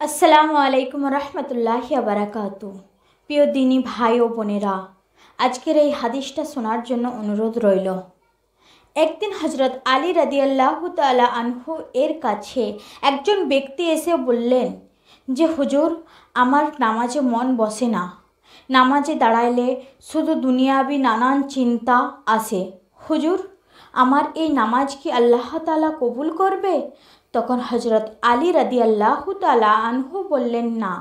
আসসালামু আলাইকুম রহমতুল্লাহি বারাকাতু। প্রিয় দিনী ভাই ও বোনেরা, আজকের এই হাদিসটা শোনার জন্য অনুরোধ রইল। একদিন হজরত আলী রাদিয়াল্লাহু তাআলা আনহু এর কাছে একজন ব্যক্তি এসে বললেন যে হুজুর, আমার নামাজে মন বসে না। নামাজে দাঁড়াইলে শুধু দুনিয়াবি নানান চিন্তা আসে। হুজুর, আমার এই নামাজ কি আল্লাহ তাআলা কবুল করবে? তখন হজরত আলী রাদিয়াল্লাহু তাআলা আনহু বললেন, না,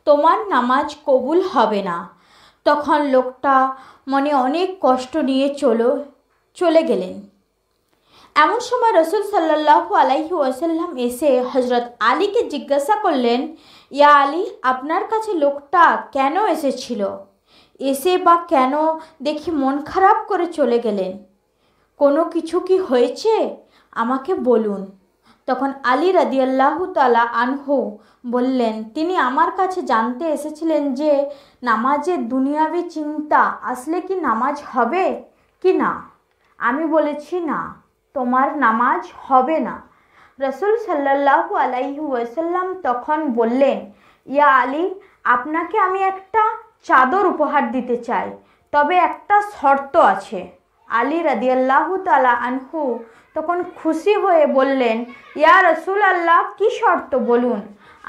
তোমার নামাজ কবুল হবে না। তখন লোকটা মনে অনেক কষ্ট নিয়ে চলে গেলেন। এমন সময় রাসূল সাল্লাল্লাহু আলাইহি ওয়াসাল্লাম এসে হজরত আলীকে জিজ্ঞাসা করলেন, ইয়া আলী, আপনার কাছে লোকটা কেন এসেছিল? এসে বা কেন দেখি মন খারাপ করে চলে গেলেন? কোনো কিছু কি হয়েছে? আমাকে বলুন। তখন আলী রাদিয়াল্লাহু তাআলা আনহু বললেন, তিনি আমার কাছে জানতে এসেছিলেন যে নামাজে দুনিয়াবি চিন্তা আসলে কি নামাজ হবে কি না। আমি বলেছি, না, তোমার নামাজ হবে না। রাসূল সাল্লাল্লাহু আলাইহি ওয়াসাল্লাম তখন বললেন, ইয়া আলী, আপনাকে আমি একটা চাদর উপহার দিতে চাই, তবে একটা শর্ত আছে। আলী রাদিয়াল্লাহু তাআলা আনহু তখন খুশি হয়ে বললেন, ইয়া রাসূলুল্লাহ, কি শর্ত বলুন,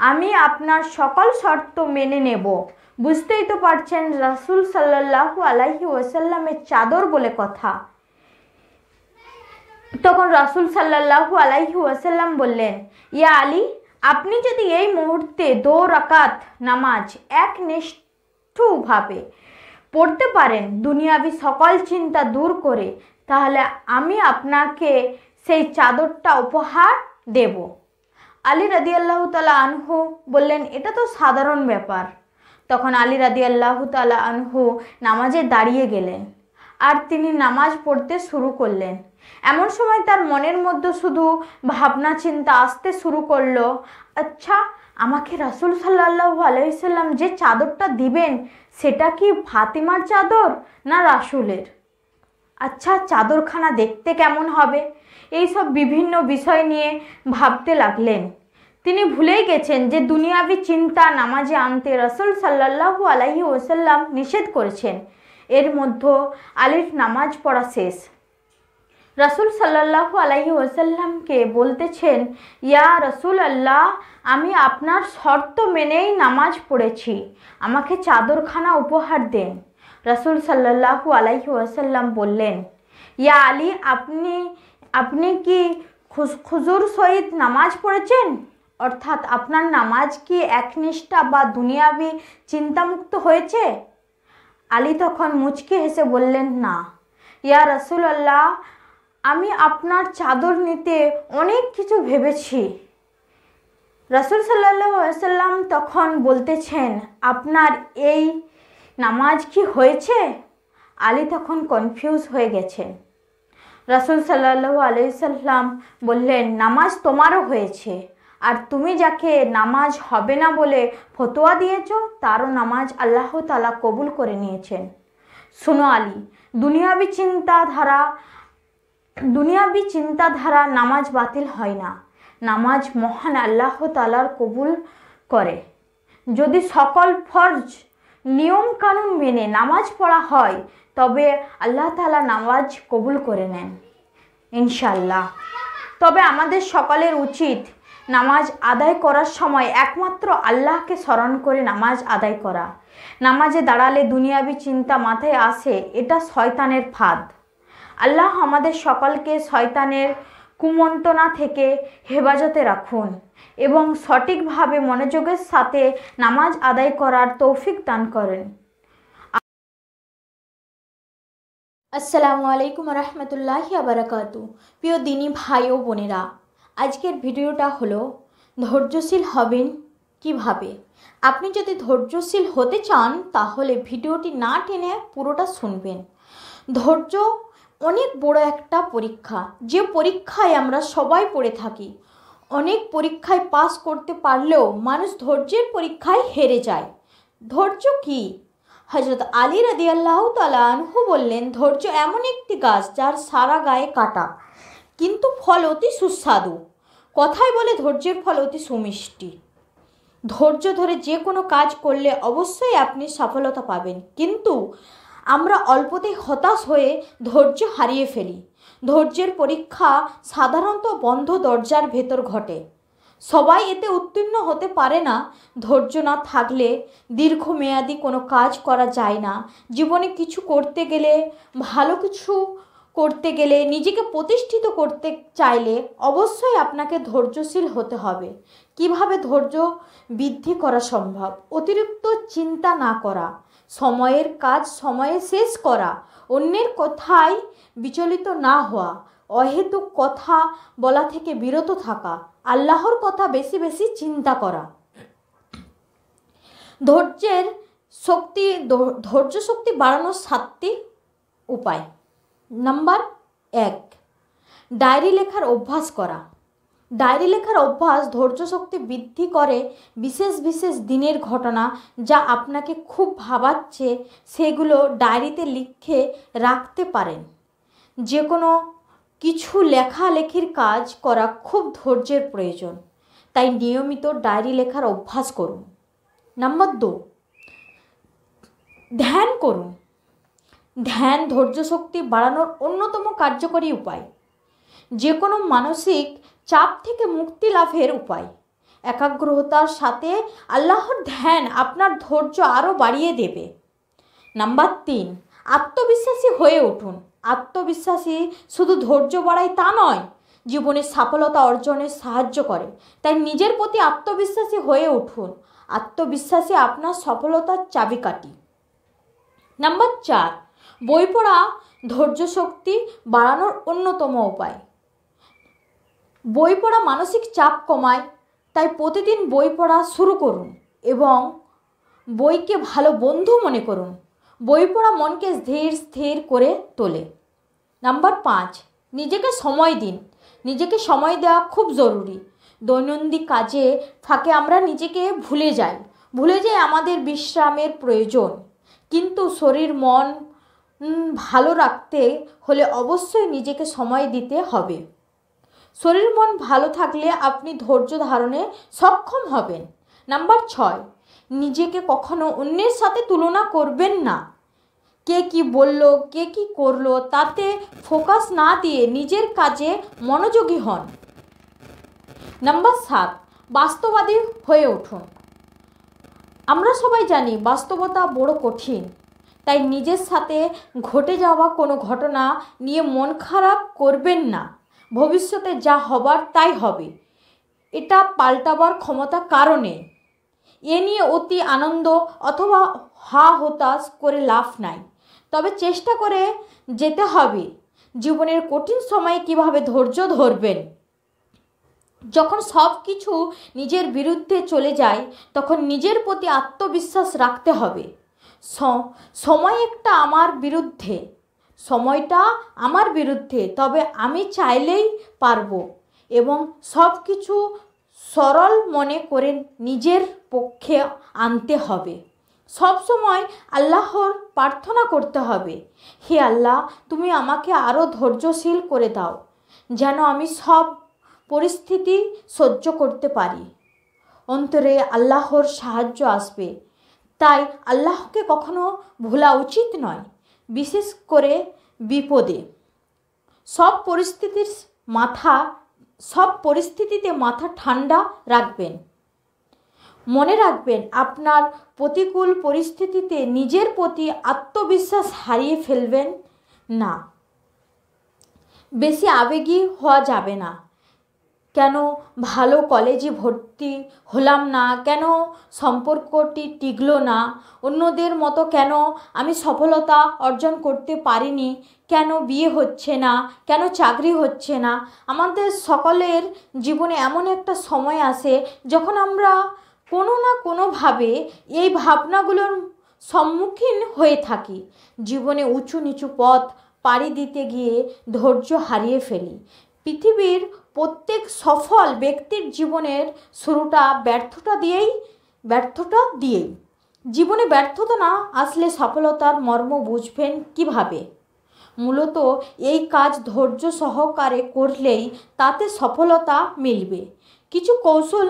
আমি আপনার সকল শর্ত মেনে নেব। বুঝতেই তো পারছেন রাসূল সাল্লাল্লাহু আলাইহি ওয়াসাল্লামের চাদর বলে কথা। তখন রাসূল সাল্লাল্লাহু আলাইহি ওয়াসাল্লাম বললেন, ইয়া আলী, আপনি যদি এই মুহূর্তে 2 রাকাত নামাজ একনিষ্ঠভাবে পড়তে পারেন দুনিয়াবি সকল চিন্তা দূর করে, তাহলে আমি আপনাকে সেই চাদরটা উপহার দেব। আলী রাদিয়াল্লাহু তাআলা আনহু বললেন, এটা তো সাধারণ ব্যাপার। তখন আলী রাদিয়াল্লাহু তাআলা আনহু নামাজে দাঁড়িয়ে গেলেন আর তিনি নামাজ পড়তে শুরু করলেন। এমন সময় তার মনের মধ্যে শুধু ভাবনা চিন্তা আসতে শুরু করলো, আচ্ছা, আমাকে রাসূল সাল্লাল্লাহু আলাইহি সাল্লাম যে চাদরটা দিবেন সেটা কি ফাতিমার চাদর না রাসূলের? আচ্ছা, চাদরখানা দেখতে কেমন হবে? এই সব বিভিন্ন বিষয় নিয়ে ভাবতে লাগলেন। তিনি ভুলেই গেছেন যে দুনিয়াবি চিন্তা নামাজে আনতে রাসূল সাল্লাল্লাহু আলাইহি ওয়াসাল্লাম নিষেধ করেছেন। এর মধ্যে আলীর নামাজ পড়া শেষ। রাসূল সাল্লাল্লাহু আলাইহি ওয়াসাল্লামকে বলতেছেন, ইয়া রাসূলুল্লাহ, আমি আপনার শর্ত মেনেই নামাজ পড়েছি, আমাকে চাদরখানা উপহার দেন। রাসূল সাল্লাল্লাহু আলাইহি ওয়াসাল্লাম বললেন, ইয়া আলী, আপনি কি খুজুর সহিত নামাজ পড়েছেন? অর্থাৎ আপনার নামাজ কি একনিষ্ঠা বা দুনিয়াবি চিন্তামুক্ত হয়েছে? আলী তখন মুচকি হেসে বললেন, না ইয়া রাসূলুল্লাহ, আমি আপনার চাদর নিতে অনেক কিছু ভেবেছি। রাসূল সাল্লাল্লাহু আলাইহি ওয়াসাল্লাম তখন বলতেছেন, আপনার এই নামাজ কি হয়েছে? আলী তখন কনফিউজ হয়ে গেছেন। রাসূল সাল্লাল্লাহু আলাইহি ওয়াসাল্লাম বললেন, নামাজ তোমারও হয়েছে, আর তুমি যাকে নামাজ হবে না বলে ফতোয়া দিয়েছো তারও নামাজ আল্লাহ তাআলা কবুল করে নিয়েছেন। শোনো আলী, দুনিয়াবি চিন্তাধারা নামাজ বাতিল হয় না। নামাজ মহান আল্লাহ তাআলার কবুল করে। যদি সকল ফরজ নিয়ম কানুন মেনে নামাজ পড়া হয় তবে আল্লাহ তাআলা নামাজ কবুল করে নেন ইনশাআল্লাহ। তবে আমাদের সকলের উচিত নামাজ আদায় করার সময় একমাত্র আল্লাহকে স্মরণ করে নামাজ আদায় করা। নামাজে দাঁড়ালে দুনিয়াবি চিন্তা মাথায় আসে, এটা শয়তানের ফাঁদ। আল্লাহ আমাদের সকলকে শয়তানের কুমন্ত্রণা থেকে হেফাজতে রাখুন এবং সঠিকভাবে মনোযোগের সাথে নামাজ আদায় করার তৌফিক দান করেন। আসসালামু আলাইকুম রহমতুল্লাহি বারাকাতু। প্রিয় দিনী ভাই ও বোনেরা, আজকের ভিডিওটা হলো ধৈর্যশীল হবেন কিভাবে। আপনি যদি ধৈর্যশীল হতে চান তাহলে ভিডিওটি না টেনে পুরোটা শুনবেন। ধৈর্য অনেক বড় একটা পরীক্ষা, যে পরীক্ষায় আমরা সবাই পড়ে থাকি। অনেক পরীক্ষায় পাস করতে পারলেও মানুষ ধৈর্যের পরীক্ষায় হেরে যায়। ধৈর্য কি? হযরত আলী রাদিয়াল্লাহু তাআলা আনহু বললেন, ধৈর্য এমন একটি গাছ যার সারা গায়ে কাটা, কিন্তু ফল অতি সুস্বাদু। কথায় বলে ধৈর্যের ফল অতি সুমিষ্টি। ধৈর্য ধরে যে কোনো কাজ করলে অবশ্যই আপনি সফলতা পাবেন, কিন্তু আমরা অল্পতেই হতাশ হয়ে ধৈর্য হারিয়ে ফেলি। ধৈর্যের পরীক্ষা সাধারণত বন্ধ দরজার ভেতর ঘটে। সবাই এতে উত্তীর্ণ হতে পারে না। ধৈর্য না থাকলে দীর্ঘমেয়াদী কোনো কাজ করা যায় না। জীবনে কিছু করতে গেলে, ভালো কিছু করতে গেলে, নিজেকে প্রতিষ্ঠিত করতে চাইলে অবশ্যই আপনাকে ধৈর্যশীল হতে হবে। কিভাবে ধৈর্য বৃদ্ধি করা সম্ভব? অতিরিক্ত চিন্তা না করা, সময়ের কাজ সময়ে শেষ করা, অন্যের কথায় বিচলিত না হওয়া, অহেতুক কথা বলা থেকে বিরত থাকা, আল্লাহর কথা বেশি বেশি চিন্তা করা। ধৈর্য শক্তি বাড়ানোর 7টি উপায়। নাম্বার 1, ডায়েরি লেখার অভ্যাস করা। ডায়েরি লেখার অভ্যাস ধৈর্য শক্তি বৃদ্ধি করে। বিশেষ বিশেষ দিনের ঘটনা যা আপনাকে খুব ভাবাচ্ছে সেগুলো ডায়েরিতে লিখে রাখতে পারেন। যে কোনো কিছু লেখালেখির কাজ করা খুব ধৈর্যের প্রয়োজন, তাই নিয়মিত ডায়েরি লেখার অভ্যাস করুন। নাম্বার 2, ধ্যান করুন। ধ্যান ধৈর্য শক্তি বাড়ানোর অন্যতম কার্যকরী উপায়। যে কোনো মানসিক চাপ থেকে মুক্তি লাভের উপায়। একাগ্রতার সাথে আল্লাহর ধ্যান আপনার ধৈর্য আরও বাড়িয়ে দেবে। নাম্বার 3, আত্মবিশ্বাসী হয়ে উঠুন। আত্মবিশ্বাসী শুধু ধৈর্য বাড়ায় তা নয়, জীবনে সফলতা অর্জনে সাহায্য করে। তাই নিজের প্রতি আত্মবিশ্বাসী হয়ে উঠুন। আত্মবিশ্বাসী আপনার সফলতার চাবিকাঠি। নাম্বার 4, বই পড়া ধৈর্য শক্তি বাড়ানোর অন্যতম উপায়। বই পড়া মানসিক চাপ কমায়, তাই প্রতিদিন বই পড়া শুরু করুন এবং বইকে ভালো বন্ধু মনে করুন। বই পড়া মনকে স্থির করে তোলে। নাম্বার 5, নিজেকে সময় দিন। নিজেকে সময় দেওয়া খুব জরুরি। দৈনন্দিন কাজে ফাঁকে আমরা নিজেকে ভুলে যাই আমাদের বিশ্রামের প্রয়োজন। কিন্তু শরীর মন ভালো রাখতে হলে অবশ্যই নিজেকে সময় দিতে হবে। শরীর মন ভালো থাকলে আপনি ধৈর্য ধারণে সক্ষম হবেন। নাম্বার 6, নিজেকে কখনো অন্যের সাথে তুলনা করবেন না। কে কি বলল, কে কি করলো তাতে ফোকাস না দিয়ে নিজের কাজে মনোযোগী হন। নাম্বার 7, বাস্তববাদী হয়ে উঠুন। আমরা সবাই জানি বাস্তবতা বড় কঠিন, তাই নিজের সাথে ঘটে যাওয়া কোনো ঘটনা নিয়ে মন খারাপ করবেন না। ভবিষ্যতে যা হবার তাই হবে, এটা পাল্টাবার ক্ষমতা কারণে। এ নিয়ে অতি আনন্দ অথবা হতাশ করে লাভ নাই। তবে চেষ্টা করে যেতে হবে জীবনের কঠিন সময়ে কিভাবে ধৈর্য ধরবেন। যখন সব কিছু নিজের বিরুদ্ধে চলে যায় তখন নিজের প্রতি আত্মবিশ্বাস রাখতে হবে। সময়টা আমার বিরুদ্ধে, তবে আমি চাইলেই পারবো এবং সব কিছু সরল মনে করে নিজের পক্ষে আনতে হবে। সব সময় আল্লাহর প্রার্থনা করতে হবে, হে আল্লাহ, তুমি আমাকে আরও ধৈর্যশীল করে দাও যেন আমি সব পরিস্থিতি সহ্য করতে পারি। অন্তরে আল্লাহর সাহায্য আসবে, তাই আল্লাহকে কখনো ভোলা উচিত নয়, বিশেষ করে বিপদে। সব পরিস্থিতিতে মাথা ঠান্ডা রাখবেন। মনে রাখবেন, আপনার প্রতিকূল পরিস্থিতিতে নিজের প্রতি আত্মবিশ্বাস হারিয়ে ফেলবেন না। বেশি আবেগী হওয়া যাবে না। কেন ভালো কলেজে ভর্তি হলাম না, কেন সম্পর্কটি টিকলো না, অন্যদের মতো কেন আমি সফলতা অর্জন করতে পারিনি, কেন বিয়ে হচ্ছে না, কেন চাকরি হচ্ছে না। আমাদের সকলের জীবনে এমন একটা সময় আসে যখন আমরা কোনো না কোনোভাবে এই ভাবনাগুলোর সম্মুখীন হয়ে থাকি। জীবনে উঁচু নিচু পথ পাড়ি দিতে গিয়ে ধৈর্য হারিয়ে ফেলি। পৃথিবীর প্রত্যেক সফল ব্যক্তির জীবনের শুরুটা ব্যর্থতা দিয়েই। জীবনে ব্যর্থতা না আসলে সফলতার মর্ম বুঝবেন কিভাবে? মূলত এই কাজ ধৈর্য সহকারে করলেই তাতে সফলতা মিলবে। কিছু কৌশল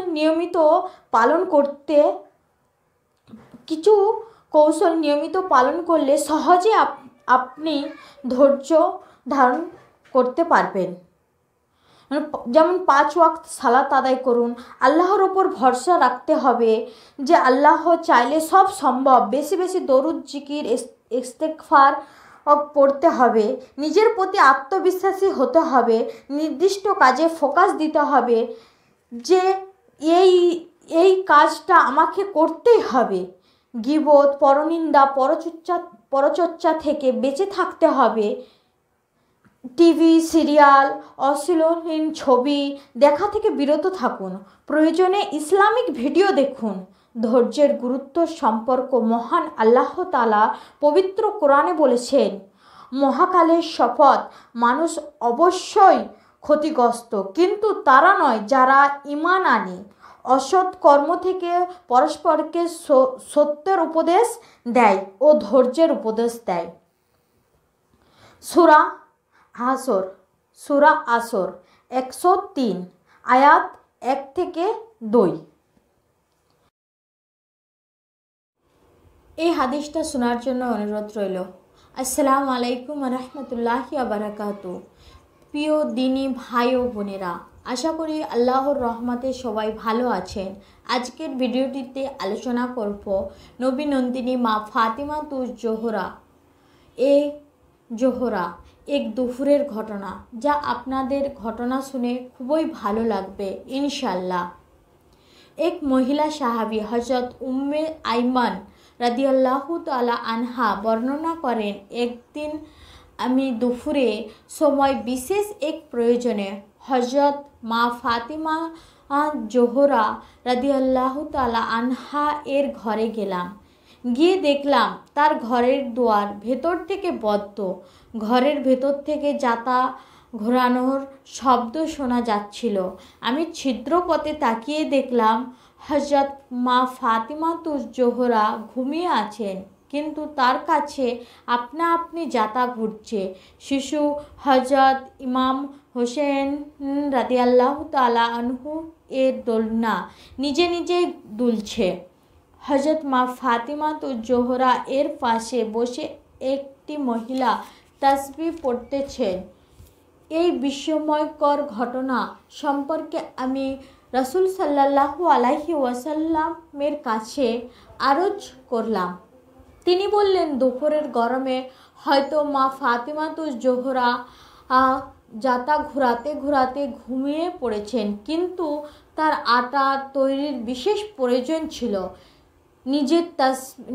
নিয়মিত পালন করলে সহজে আপনি ধৈর্য ধারণ করতে পারবেন। যেমন 5 ওয়াক্ত সালাত আদায় করুন। আল্লাহর ওপর ভরসা রাখতে হবে যে আল্লাহ চাইলে সব সম্ভব। বেশি বেশি দরুদ, জিকির, ইস্তেগফার পড়তে হবে। নিজের প্রতি আত্মবিশ্বাসী হতে হবে। নির্দিষ্ট কাজে ফোকাস দিতে হবে যে এই কাজটা আমাকে করতেই হবে। গীবত, পরনিন্দা, পরচর্চা থেকে বেঁচে থাকতে হবে। টিভি, সিরিয়াল, অশ্লীল ছবি দেখা থেকে বিরত থাকুন। প্রয়োজনে ইসলামিক ভিডিও দেখুন। ধৈর্যের গুরুত্ব সম্পর্ক মহান আল্লাহ তাআলা পবিত্র কোরআনে বলেছেন, মহাকালের শপথ, মানুষ অবশ্যই ক্ষতিগ্রস্ত, কিন্তু তারা নয় যারা ঈমান আনে, অসৎ কর্ম থেকে পরস্পরকে সত্যের উপদেশ দেয় ও ধৈর্যের উপদেশ দেয়। সূরা আসর 103 আয়াত 1 থেকে 2। এই হাদিসটা শোনার জন্য অনুরোধ রইল। আসসালামু আলাইকুম ওয়া রাহমাতুল্লাহি ওয়া বারাকাতুহু। প্রিয় দিনী ভাই ও বোনেরা, আশা করি আল্লাহর রহমতে সবাই ভালো আছেন। আজকের ভিডিওটিতে আলোচনা করব নবী নন্দিনী মা ফাতিমা তুজ জোহরা এক দুপুরের ঘটনা, যা আপনাদের ঘটনা শুনে খুবই ভালো লাগবে ইনশাল্লাহ। এক মহিলা সাহাবী হযরত উম্মে আইমান রাদিয়াল্লাহু তাআলা আনহা বর্ণনা করেন, একদিন আমি দুপুরে সময় বিশেষ এক প্রয়োজনে হযরত মা ফাতিমা জোহরা রাদিয়াল্লাহু তাআলা আনহা এর ঘরে গেলাম। গিয়ে দেখলাম তার ঘরের দুয়ার ভেতর থেকে বদ্ধ। ঘরের ভেতর থেকে জাতা ঘোরানোর শব্দ শোনা যাচ্ছিল। আমি ছিদ্রপথে তাকিয়ে দেখলাম হযরত মা ফাতিমা তুজ জোহরা ঘুমিয়ে আছেন, কিন্তু তার কাছে আপনা আপনি জাতা ঘুরছে। শিশু হযরত ইমাম হোসেন রাদিয়াল্লাহু তাআলা আনহু এর দোলনা নিজে নিজেই দুলছে। হযরত মা ফাতিমা তুজ জোহরা এর পাশে বসে একটি মহিলা তাসবিহ পড়তেছেন। এই বিস্ময়কর ঘটনা সম্পর্কে আমি রাসূল সাল্লাল্লাহু আলাইহি ওয়াসাল্লামের কাছে আরজ করলাম। তিনি বললেন, দুপুরের গরমে হয়তো মা ফাতিমা তুজ জোহরা জাতা ঘুরাতে ঘুরাতে ঘুমিয়ে পড়েছেন, কিন্তু তার আটা তৈরির বিশেষ প্রয়োজন ছিল।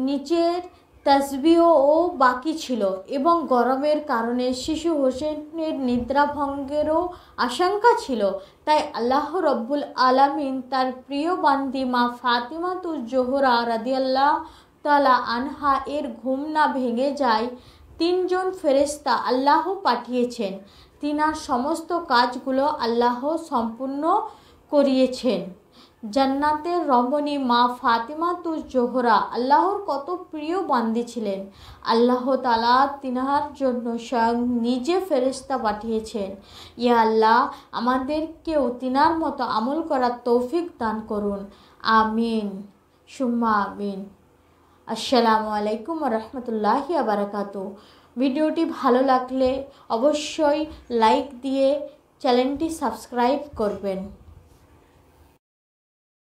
নিচের তাসবিহও বাকি ছিল এবং গরমের কারণে শিশু হোসেনের নিদ্রাভঙ্গেরও আশঙ্কা ছিল। তাই আল্লাহ রব্বুল আলামিন তার প্রিয় বান্দি মা ফাতিমা তুজ জোহরা রাদিয়াল্লাহু তাআলা আনহা এর ঘুম না ভেঙে যায় 3 জন ফেরেশতা আল্লাহ পাঠিয়েছেন। তিনার সমস্ত কাজগুলো আল্লাহ সম্পূর্ণ করিয়েছেন। জান্নাতের রমণী মা ফাতিমা তুজ জোহরা আল্লাহর কত প্রিয় বান্দি ছিলেন। আল্লাহ তাআলা তিনার জন্য স্বয়ং নিজে ফেরেশতা পাঠিয়েছেন। ইয়া আল্লাহ, আমাদেরকেও তিনার মতো আমল করার তৌফিক দান করুন। আমিন সুম্মা আমিন। আসসালামু আলাইকুম ওয়া রাহমাতুল্লাহি ওয়া বারাকাতুহু। ভিডিওটি ভালো লাগলে অবশ্যই লাইক দিয়ে চ্যানেলটি সাবস্ক্রাইব করবেন।